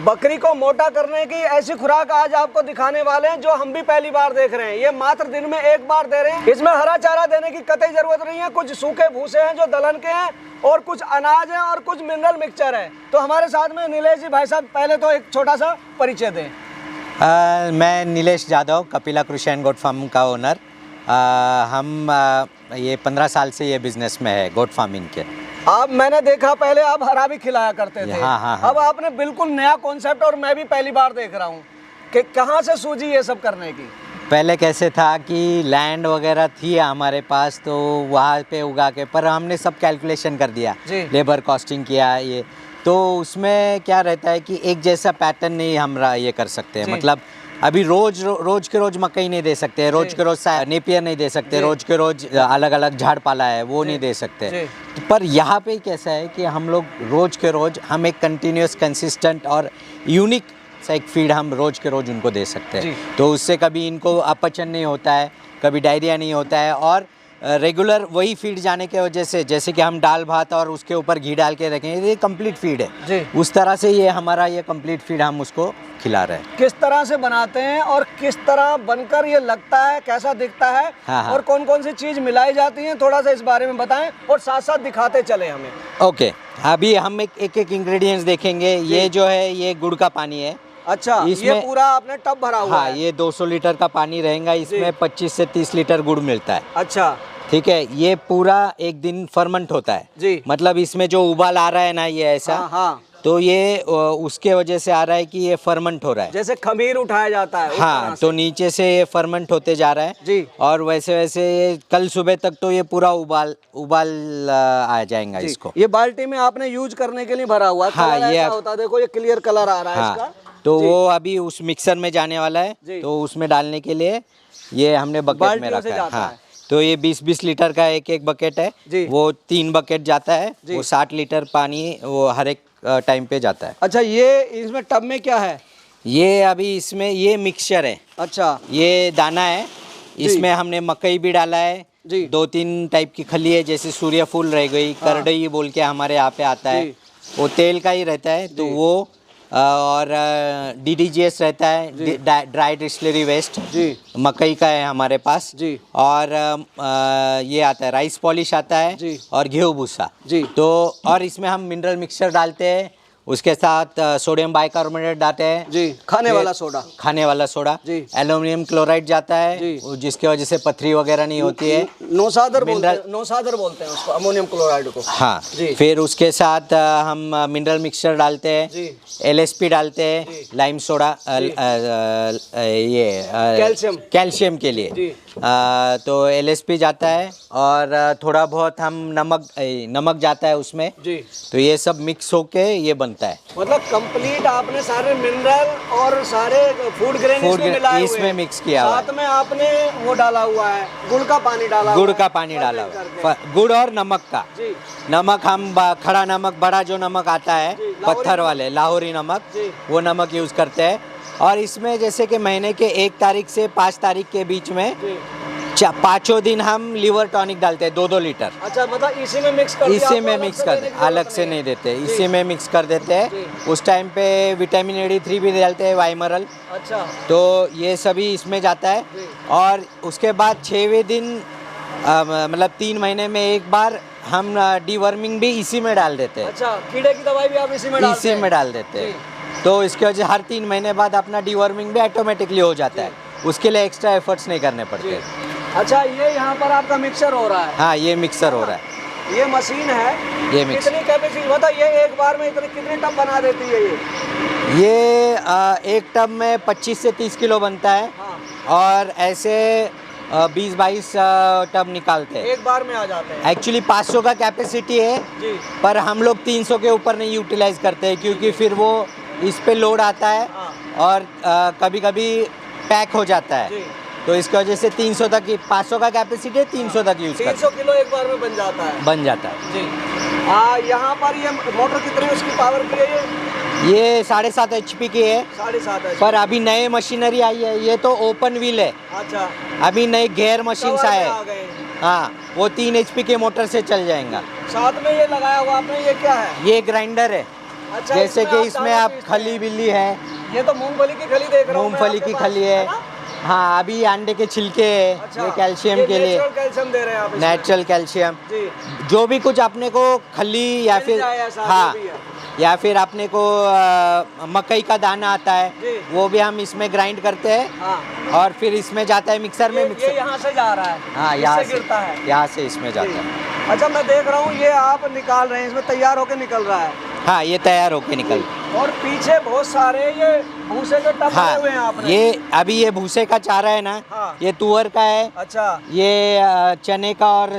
बकरी को मोटा करने की ऐसी खुराक आज आपको दिखाने वाले हैं जो हम भी पहली बार देख रहे हैं। ये मात्र दिन में एक बार दे रहे हैं। इसमें हरा चारा देने की कतई जरूरत नहीं है। कुछ सूखे भूसे हैं जो दलहन के हैं और कुछ अनाज है और कुछ मिनरल मिक्सचर है। तो हमारे साथ में नीलेश जी भाई साहब, पहले तो एक छोटा सा परिचय दें। मैं नीलेश जादव, कपिला कृषि एंड गोट फार्म का ओनर। हम ये 15 साल से ये बिजनेस में है, गोट फार्मिंग के। अब मैंने देखा पहले आप हरा भी खिलाया करते थे। हाँ। अब आपने बिल्कुल नया कॉन्सेप्ट, और मैं भी पहली बार देख रहा हूँ कि कहाँ से सूझी ये सब करने की। पहले कैसे था कि लैंड वगैरह थी हमारे पास, तो वहाँ पे उगा के, पर हमने सब कैलकुलेशन कर दिया, लेबर कॉस्टिंग किया ये, तो उसमें क्या रहता है कि एक जैसा पैटर्न नहीं हम ये कर सकते हैं। मतलब अभी रोज के रोज मकई नहीं दे सकते, रोज के रोज नेपियर नहीं दे सकते, रोज के रोज अलग अलग झाड़ पाला है वो नहीं दे सकते। पर यहाँ पे कैसा है कि हम लोग रोज के रोज हम एक कंटिन्यूस, कंसिस्टेंट और यूनिक सा एक फीड हम रोज के रोज उनको दे सकते हैं। तो उससे कभी इनको अपचन नहीं होता है, कभी डायरिया नहीं होता है, और रेगुलर वही फीड जाने के वजह से, जैसे कि हम दाल भात और उसके ऊपर घी डाल के रखें, ये कंप्लीट फीड है, उस तरह से ये हमारा ये कंप्लीट फीड हम उसको खिला रहे हैं। किस तरह से बनाते हैं और किस तरह बनकर ये लगता है, कैसा दिखता है, और कौन कौन सी चीज मिलाई जाती है, थोड़ा सा इस बारे में बताएं और साथ साथ दिखाते चले हमें। ओके, अभी हम एक इंग्रेडिएंट्स देखेंगे। ये जो है ये गुड़ का पानी है। अच्छा, ये पूरा आपने टब भरा हुआ है? ये 200 लीटर का पानी रहेगा, इसमें 25 से 30 लीटर गुड़ मिलता है। अच्छा, ठीक है। ये पूरा एक दिन फर्मेंट होता है जी। मतलब इसमें जो उबाल आ रहा है ना, ये ऐसा, हाँ। तो ये उसके वजह से आ रहा है कि ये फर्मेंट हो रहा है, जैसे खमीर उठाया जाता है। हाँ, तो नीचे से ये फर्मेंट होते जा रहा है जी। और वैसे वैसे ये कल सुबह तक तो ये पूरा उबाल आ जाएगा इसको। ये बाल्टी में आपने यूज करने के लिए भरा हुआ है। हाँ, ये होता है, देखो ये क्लियर कलर आ रहा है इसका। तो वो अभी उस मिक्सर में जाने वाला है, तो उसमें डालने के लिए ये हमने बकेट में रखा है। हाँ, तो ये 20-20 लीटर का एक बकेट है, वो 3 बकेट जाता है, वो 60 लीटर पानी वो हर एक टाइम पे जाता है। अच्छा, ये इसमें टब में क्या है? ये अभी इसमें ये मिक्सचर है। अच्छा, ये दाना है, इसमें हमने मकई भी डाला है, 2-3 टाइप की खली है, जैसे सूर्यफूल रह गई, करडई बोल के हमारे यहाँ पे आता है, वो तेल का ही रहता है, तो वो, और DDGS रहता है, ड्राई डिस्टिलरी वेस्ट मकई का है हमारे पास जी। और ये आता है राइस पॉलिश आता है जी। और गेहूं भूसा जी। तो और इसमें हम मिनरल मिक्सचर डालते हैं, उसके साथ सोडियम बाइकार्बोनेट डालते हैं जी, खाने वाला सोडा जी। एल्युमिनियम क्लोराइड जाता है, जिसकी वजह से पथरी वगैरह नहीं होती है। नौसादर बोलते हैं उसको, अमोनियम क्लोराइड को। हाँ जी। फिर उसके साथ हम मिनरल मिक्सचर डालते हैं, LSP डालते हैं, लाइम सोडा, ये कैल्शियम के लिए, तो LSP जाता है, और थोड़ा बहुत हम नमक जाता है उसमें जी। तो ये सब मिक्स होके ये बनता है। मतलब कंप्लीट आपने सारे मिनरल और सारे फूड ग्रेन इसमें मिक्स किया हुआ है। साथ में आपने वो डाला हुआ है, गुड़ का पानी डाला हुआ, गुड़ और नमक का जी। नमक हम खड़ा नमक, बड़ा जो नमक आता है पत्थर वाले, लाहौरी नमक, वो नमक यूज करते हैं। और इसमें जैसे कि महीने के 1 तारीख से 5 तारीख के बीच में 5 दिन हम लिवर टॉनिक डालते हैं, 2-2 लीटर। अच्छा, मतलब इसी में मिक्स कर अलग से नहीं देते, इसी में मिक्स कर देते हैं। उस टाइम पे विटामिन AD3 भी डालते हैं, वाइमरल। अच्छा, तो ये सभी इसमें जाता है। और उसके बाद 6वें दिन, मतलब 3 महीने में एक बार हम डीवर्मिंग भी इसी में डाल देते हैं। अच्छा, कीड़े की दवाई भी आप इसी में डाल देते हैं। तो इसके वजह हर 3 महीने बाद अपना डीवर्मिंग भी ऑटोमेटिकली हो जाता है, उसके लिए एक्स्ट्रा एफर्ट्स नहीं करने पड़ते। अच्छा, ये यहाँ पर आपका मिक्सर हो रहा है? हाँ, ये मिक्सर हो रहा है। ये मशीन है, ये कितनी कैपेसिटी, मतलब ये एक बार में कितने टब बना देती है ये एक टब में 25 से 30 किलो बनता है। और ऐसे 20-22 टब निकालते हैं, एक बार में आ जाते हैं। एक्चुअली 500 का कैपेसिटी है जी। पर हम लोग 300 के ऊपर नहीं यूटिलाइज करते हैं, क्योंकि फिर वो इस पे लोड आता है और कभी कभी पैक हो जाता है जी। तो इसकी वजह से 300 तक, 500 का कैपेसिटी है, 300 तक यूज करते हैं। 300 किलो एक बार में बन जाता है जी। यहाँ पर ये मोटर कितनी उसकी पावर की है? ये 7.5 HP की है। 7.5 पर अभी नए मशीनरी आई है, ये तो ओपन व्हील है। अच्छा, अभी नए गेयर मशीन आए हैं, हाँ, वो 3 HP के मोटर से चल जाएगा। साथ में ये लगाया हुआ आपने, ये क्या है? ये ग्राइंडर है। अच्छा, जैसे इसमें कि आप इसमें दाना आप पीसते खली हैं। बिल्ली है, ये तो मूंगफली की खली देख रहा हूँ मैं मूंगफली आपके की पास, खली है। ना? हाँ, अभी अंडे के छिलके है, अच्छा, ये कैल्शियम ये के लिए, नेचुरल कैल्शियम दे रहे हैं आप इसमें। Natural calcium. जी, जो भी कुछ अपने को खली या मिल फिर जाए ऐसा हाँ, जो भी है। या फिर अपने को मकई का दाना आता है, जी। वो भी हम इसमें ग्राइंड करते हैं हाँ, और फिर इसमें जाता है मिक्सर में। ये मिक्सर यहाँ से जा रहा है, हाँ, इससे गिरता है। यहाँ से इसमें जी। जाता है। अच्छा, मैं देख रहा हूँ ये आप निकाल रहे हैं, इसमें तैयार होके निकल रहा है। हाँ, ये तैयार होके निकल। और पीछे बहुत सारे ये भूसे के टब हाँ, बने हुए हैं आपने। ये अभी ये भूसे का चारा है ना, हाँ। ये तुअर का है, अच्छा ये चने का और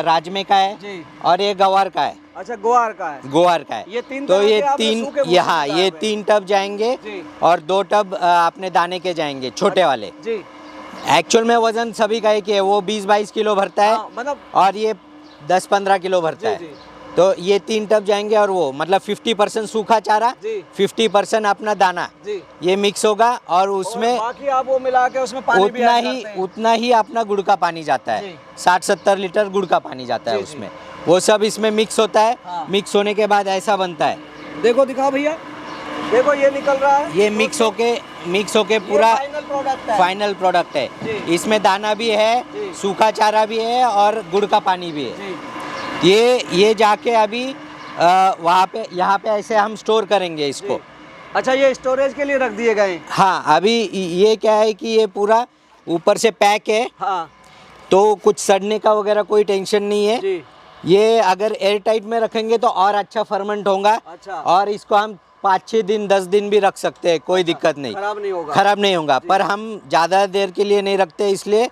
राजमे का है, जी। और ये गवार का है, अच्छा, ग्वार का है। ग्वार का है। ये तीन तो तरह ये के आपने तीन सूखे भूसे यहाँ निकाले ये हुए हैं। 3 टब जाएंगे जी। और 2 टब अपने दाने के जाएंगे, छोटे वाले। जी। एक्चुअल में वजन सभी का एक ही है, वो 20-22 किलो भरता है, हाँ, मतलब और ये 10-15 किलो भरता जी, है। जी। तो ये 3 टब जाएंगे, और वो मतलब 50% सूखा चारा, जी। 50% अपना दाना, जी। ये मिक्स होगा, और और उसमें बाकी आप वो मिला के उसमें पानी भी ऐड करते हैं। उतना ही अपना गुड़ का पानी जाता है। जी। 60-70 लीटर गुड़ का पानी जाता है जी, जी। उसमें। वो सब इसमें मिक्स होता है। हाँ। मिक्स होने के बाद ऐसा बनता है। देखो, दिखाओ भैया, देखो ये निकल रहा है। ये मिक्स होके पूरा फाइनल प्रोडक्ट है। फाइनल प्रोडक्ट है। जी। इसमें दाना भी है, जी। सूखा चारा भी है, और गुड़ का पानी भी है। जी। ये जाके अभी वहाँ पे यहाँ पे ऐसे हम स्टोर करेंगे इसको। जी। अच्छा, ये स्टोरेज के लिए रख दिए गए हैं। हाँ, अभी ये क्या है कि ये पूरा ऊपर से पैक है, हाँ तो कुछ सड़ने का वगैरह कोई टेंशन नहीं है। जी। ये अगर एयर टाइट में रखेंगे तो और अच्छा फर्मेंट होगा। अच्छा। और इसको हम 5-6 दिन 10 दिन भी रख सकते हैं, कोई दिक्कत नहीं, खराब नहीं होगा। खराब नहीं होगा। पर हम ज़्यादा देर के लिए नहीं रखते, इसलिए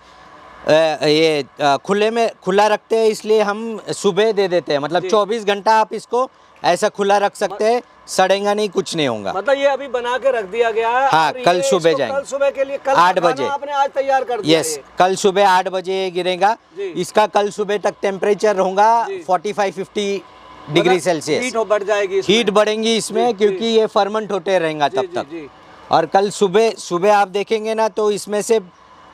खुला रखते हैं, इसलिए हम सुबह दे देते हैं। मतलब 24 घंटा आप इसको ऐसा खुला रख सकते हैं, सड़ेगा नहीं, कुछ नहीं होगा। मतलब ये अभी बना के रख दिया गया है। हाँ, और कल ये सुबह इसको जाएंगे। कल सुबह के लिए, कल 8 का खाना बजे। आपने आज तैयार कर दिया। यस, कल सुबह 8 बजे गिरेगा। जी। इसका कल सुबह तक टेम्परेचर होगा जी। 45-50 डिग्री सेल्सियस। हीट बढ़ जाएगी इसमें। हीट बढ़ेंगी इसमें, जी, क्योंकि ये फर्मेंट होते रहेगा जी, तब जी, तक। जी। और कल सुबह आप देखेंगे ना, तो इसमें से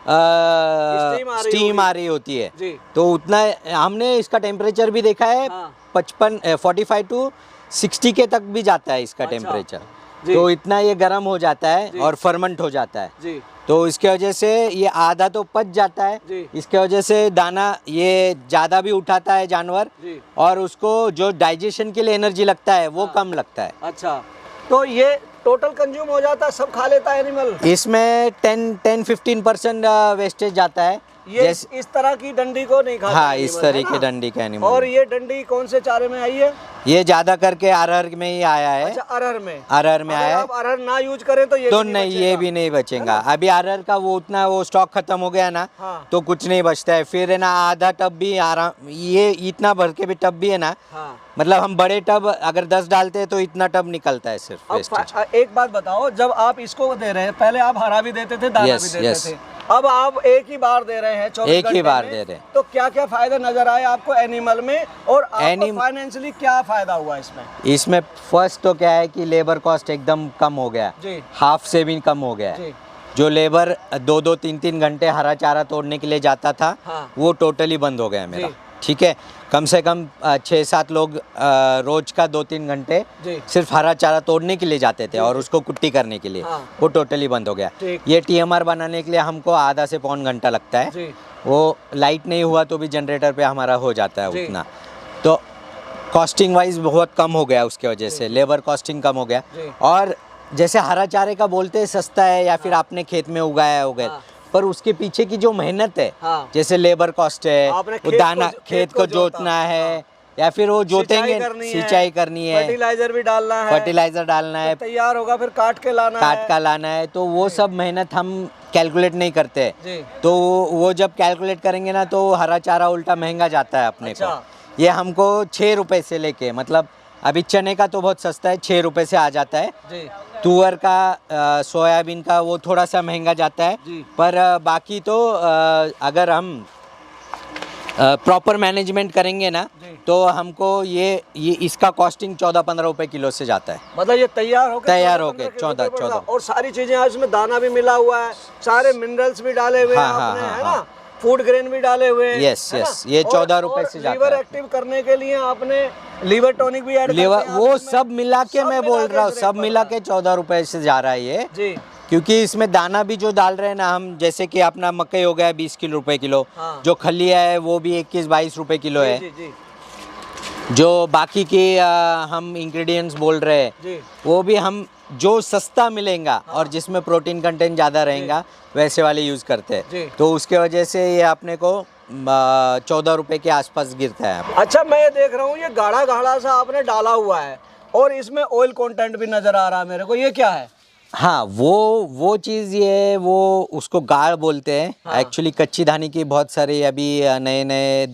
स्टीम आ रही होती है। जी। तो उतना हमने इसका टेम्परेचर भी देखा है। हाँ। 45 to 60 के तक भी जाता है इसका अच्छा। टेम्परेचर। जी। तो इतना ये गर्म हो जाता है जी। और फर्मेंट हो जाता है। जी। तो इसके वजह से ये आधा तो पच जाता है। जी। इसके वजह से दाना ये ज़्यादा भी उठाता है जानवर, जी। और उसको जो डाइजेशन के लिए एनर्जी लगता है वो कम लगता है। अच्छा, तो ये टोटल कंज्यूम हो जाता है, सब खा लेता है एनिमल? इसमें 10-15% वेस्टेज जाता है। ये इस तरह की डंडी को नहीं खाता हाँ, एनिमल, इस है तरह के ना? डंडी के एनिमल। और ये डंडी कौन से चारे में आई है? ये ज्यादा करके अरहर में ही आया है। अच्छा, अरहर में। अरहर में अगर आया है। आप अरहर ना यूज करें तो ये तो भी नहीं, ये बचेगा। भी नहीं बचेगा। अभी अरहर का वो उतना वो स्टॉक खत्म हो गया ना, हाँ। तो कुछ नहीं बचता है। फिर है ना, आधा टब भी आराम, ये इतना भर के भी टब भी है ना, हाँ। मतलब हम बड़े टब अगर 10 डालते हैं तो इतना टब निकलता है सिर्फ वेस्टेज। अब एक बात बताओ, जब आप इसको दे रहे हैं, पहले आप हरा भी देते थे, दाना Yes, भी देते yes. थे, अब आप एक ही बार दे रहे हैं 24 एक ही घंटे बार में, दे रहे हैं। तो क्या क्या फायदे नजर आए आपको एनिमल में, और आपको फाइनेंशियली क्या फायदा हुआ इसमें? इसमें फर्स्ट तो क्या है कि लेबर कॉस्ट एकदम कम हो गया, जी। हाफ से भी कम हो गया है। जी। जो लेबर 2-2, 3-3 घंटे हरा चारा तोड़ने के लिए जाता था, हाँ। वो टोटली बंद हो गया मेरा। जी। ठीक है, कम से कम 6-7 लोग रोज का 2-3 घंटे जी। सिर्फ हरा चारा तोड़ने के लिए जाते थे, और उसको कुट्टी करने के लिए। हाँ। वो टोटली बंद हो गया। ठीक। ये TMR बनाने के लिए हमको आधा से पौन घंटा लगता है। जी। वो लाइट नहीं हुआ तो भी जनरेटर पे हमारा हो जाता है जी। उतना। तो कॉस्टिंग वाइज बहुत कम हो गया, उसके वजह से लेबर कॉस्टिंग कम हो गया। जी। और जैसे हरा चारे का बोलते हैं सस्ता है, या फिर आपने खेत में उगाया हो गया, हाँ। पर उसके पीछे की जो मेहनत है, हाँ। जैसे लेबर कॉस्ट है, आपने वो खेत दाना को- खेत को जोतना है, हाँ। या फिर वो जोतेंगे, सिंचाई करनी है, फर्टिलाइजर भी डालना है, फर्टिलाइजर डालना है, तैयार होगा फिर काट के लाना है। काट का लाना है। तो वो सब मेहनत हम कैलकुलेट नहीं करते। जी। तो वो जब कैलकुलेट करेंगे ना, तो हरा चारा उल्टा महंगा जाता है अपने अच्छा। को। ये हमको 6 रुपए से लेके, मतलब अभी चने का तो बहुत सस्ता है, 6 रुपए से आ जाता है। जी। तुअर का, सोयाबीन का वो थोड़ा सा महंगा जाता है। जी। पर बाकी तो अगर हम प्रॉपर मैनेजमेंट करेंगे ना, जी। तो हमको ये इसका कॉस्टिंग 14-15 रुपए किलो से जाता है। मतलब ये तैयार होके 14 और सारी चीजें आज उसमें दाना भी मिला हुआ है, सारे मिनरल्स भी डाले हुए हैं हाँ, हाँ, आपने, हाँ, है ना? हाँ। फूड ग्रेन भी डाले हुए हैं। यस यस, ये 14 रुपए से जाता लीवर है। एक्टिव करने के लिए आपने लीवर टॉनिक भी ऐड लीवर वो सब मिला के मैं बोल रहा हूँ, सब मिला के 14 रुपए से जा रहा है ये जी। क्योंकि इसमें दाना भी जो डाल रहे हैं ना हम, जैसे कि अपना मकई हो गया 20 किलो रुपए किलो, हाँ। जो खलिया है वो भी 21-22 रुपए किलो है। जी जी जो बाकी के हम इंग्रेडिएंट्स बोल रहे हैं जी। वो भी हम जो सस्ता मिलेगा और जिसमें प्रोटीन कंटेंट ज़्यादा रहेगा वैसे वाले यूज़ करते जी। हैं, तो उसके वजह से ये अपने को 14 रुपए के आसपास गिरता है। अच्छा, मैं ये देख रहा हूँ ये गाढ़ा गाढ़ा सा आपने डाला हुआ है और इसमें ऑयल कंटेंट भी नजर आ रहा है मेरे को, ये क्या है? हाँ, वो चीज़ ये वो उसको गाढ़ बोलते हैं। हाँ। एक्चुअली कच्ची धानी की बहुत सारी अभी नए नए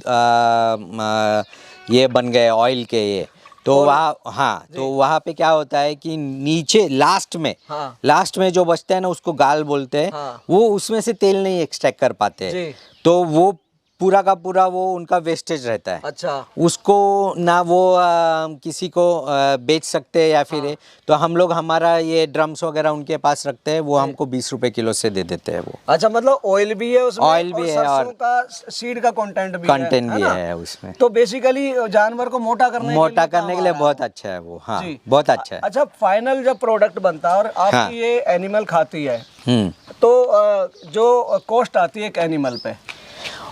ये बन गए ऑयल के ये, तो वहाँ, हाँ, तो वहाँ पे क्या होता है कि नीचे लास्ट में, हाँ। लास्ट में जो बचता है ना उसको गाल बोलते हैं। हाँ। वो उसमें से तेल नहीं एक्सट्रैक्ट कर पाते जी। हैं, तो वो पूरा का पूरा वो उनका वेस्टेज रहता है। अच्छा। उसको ना वो किसी को बेच सकते हैं या फिर हाँ। तो हम लोग हमारा ये ड्रम्स वगैरह उनके पास रखते हैं, वो हमको 20 रुपए किलो से दे देते हैं वो। अच्छा, मतलब ऑयल भी है उसमें, ऑयल भी है और सरसों का सीड का कंटेंट भी कंटेंट भी ना? है उसमें, तो बेसिकली जानवर को मोटा करने के लिए बहुत अच्छा है वो। हाँ, जी। बहुत अच्छा है। अच्छा, फाइनल जब प्रोडक्ट बनता है और आपकी हाँ। ये एनिमल खाती है, तो जो कॉस्ट आती है एक एनिमल पे,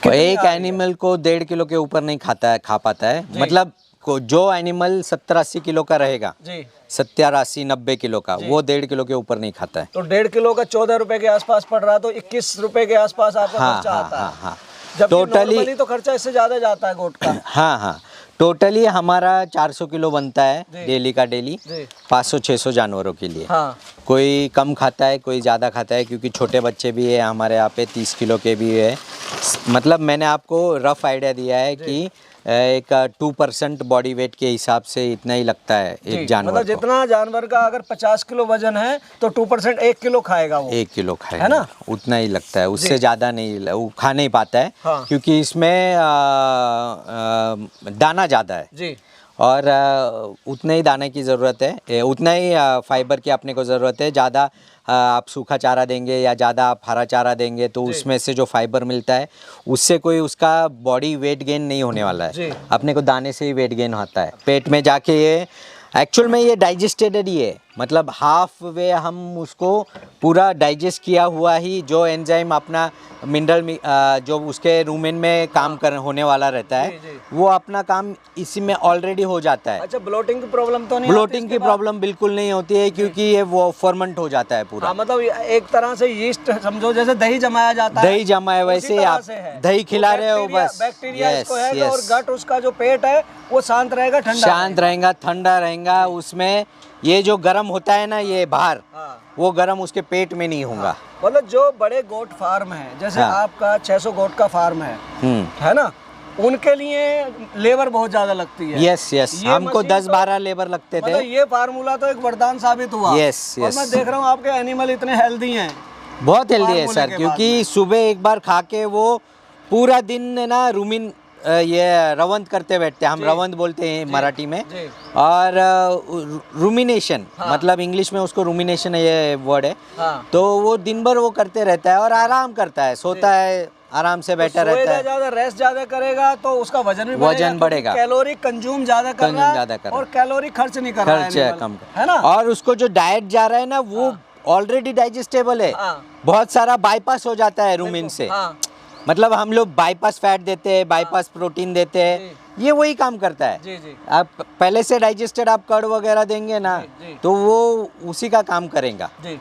एक एनिमल को 1.5 किलो के ऊपर नहीं खा पाता है। मतलब जो एनिमल 70-80 किलो का रहेगा जी, 70-80-90 किलो का, वो 1.5 किलो के ऊपर नहीं खाता है। तो 1.5 किलो का 14 रुपए के आसपास पड़ रहा है, तो 21 रुपए के आसपास आपका हाँ, खर्चा हाँ, आता हाँ, है। हाँ। जबकि टोटली नॉर्मली तो खर्चा इससे ज्यादा जाता है गोट का। हाँ हाँ, टोटली हमारा 400 किलो बनता है डेली का, डेली जी। 500-600 जानवरों के लिए। हाँ। कोई कम खाता है, कोई ज़्यादा खाता है, क्योंकि छोटे बच्चे भी है हमारे यहाँ पे, 30 किलो के भी है। मतलब मैंने आपको रफ आइडिया दिया है कि एक 2% बॉडी वेट के हिसाब से इतना ही लगता है एक जानवर मतलब को। जितना जानवर का अगर 50 किलो वजन है तो 2% 1 किलो खाएगा वो। 1 किलो खाएगा, है ना? उतना ही लगता है, उससे ज़्यादा नहीं, वो खा नहीं पाता है। हाँ। क्योंकि इसमें दाना ज़्यादा है जी। और उतने ही दाने की ज़रूरत है, उतना ही फाइबर की अपने को ज़रूरत है। ज़्यादा आप सूखा चारा देंगे या ज़्यादा आप हरा चारा देंगे तो उसमें से जो फाइबर मिलता है उससे कोई उसका बॉडी वेट गेन नहीं होने वाला है। अपने को दाने से ही वेट गेन होता है पेट में जाके। ये एक्चुअल में ये डाइजेस्टेड ही है, मतलब हाफ वे हम उसको पूरा डाइजेस्ट किया हुआ ही, जो एंजाइम अपना मिनरल जो उसके रूमेन में काम कर होने वाला रहता है, वो अपना काम इसी में ऑलरेडी हो जाता है। अच्छा, ब्लोटिंग की प्रॉब्लम तो नहीं? ब्लोटिंग की प्रॉब्लम बिल्कुल नहीं होती है, क्योंकि ये वो फर्मेंट हो जाता है पूरा। हाँ, मतलब एक तरह से यीस्ट समझो, जैसे दही जमाया जाता है, दही जमा है वैसे ही आप दही खिला रहे हो बस। बैक्टीरिया इसको है और गट उसका जो पेट है वो शांत रहेगा, ठंडा रहेगा। उसमें ये जो गर्म होता है ना ये बाहर, वो गर्म उसके पेट में नहीं होगा। मतलब जो बड़े गोट फार्म है, जैसे आपका 600 गोट का फार्म है ना, उनके लिए लेबर बहुत ज्यादा लगती है। यस, हमको 10-12 लेबर लगते थे। मतलब ये फार्मूला तो एक वरदान साबित हुआ। यस। और मैं देख रहा हूँ आपके एनिमल इतने हेल्दी हैं, बहुत हेल्दी है सर, क्योंकि सुबह एक बार खा के वो पूरा दिन ना रूमिन ये रवंत करते बैठते हैं, हम रवंत बोलते हैं मराठी में। और रूमिनेशन, मतलब इंग्लिश में उसको रूमिनेशन ये वर्ड है। तो वो दिन भर वो करते रहता है और आराम करता है, सोता है, आराम से बैठा रहता है। ज्यादा रेस्ट ज्यादा करेगा तो उसका वजन भी बढ़ेगा, कैलोरी कंज्यूम ज्यादा कर रहा है और कैलोरी खर्च नहीं कर रहा है, खर्च कम है ना। और उसको जो डाइट जा रहा है ना वो ऑलरेडी डाइजेस्टेबल है। बहुत सारा बाईपास हो जाता है रूमिन से। मतलब हम लोग बाईपास फैट देते हैं, बाईपास प्रोटीन देते हैं, ये वही काम करता है। जी। आप पहले से डाइजेस्टेड आप कर्ड वगैरह देंगे ना तो वो उसी का काम करेगा। जी।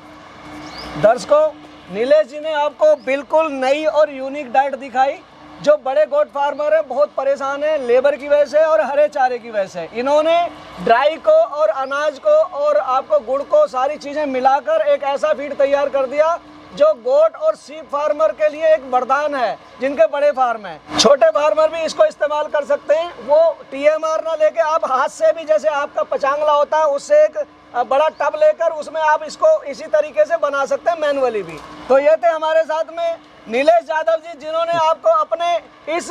दर्शकों, नीलेश जी ने आपको बिल्कुल नई और यूनिक डाइट दिखाई। जो बड़े गोट फार्मर हैं बहुत परेशान हैं लेबर की वजह से और हरे चारे की वजह से। इन्होंने ड्राई को और अनाज को और आपको गुड़ को सारी चीज़ें मिलाकर एक ऐसा फीड तैयार कर दिया जो गोट और सीप फार्मर के लिए एक वरदान है, जिनके बड़े फार्म हैं। छोटे फार्मर भी इसको इस्तेमाल कर सकते हैं। वो TMR ना लेके आप हाथ से भी, जैसे आपका पचांगला होता है उससे एक बड़ा टब लेकर उसमें आप इसको इसी तरीके से बना सकते हैं, मैनुअली भी। तो ये थे हमारे साथ में नीलेश यादव जी, जिन्होंने आपको अपने इस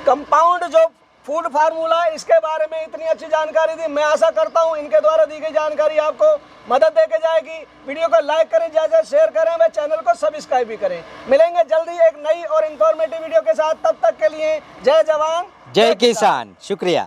कंपाउंड जो फूड फार्मूला, इसके बारे में इतनी अच्छी जानकारी दी। मैं आशा करता हूँ इनके द्वारा दी गई जानकारी आपको मदद दे के जाएगी। वीडियो को लाइक करें, ज़्यादा शेयर करें व चैनल को सब्सक्राइब भी करें। मिलेंगे जल्दी एक नई और इन्फॉर्मेटिव वीडियो के साथ, तब तक के लिए जय जवान जय किसान। शुक्रिया।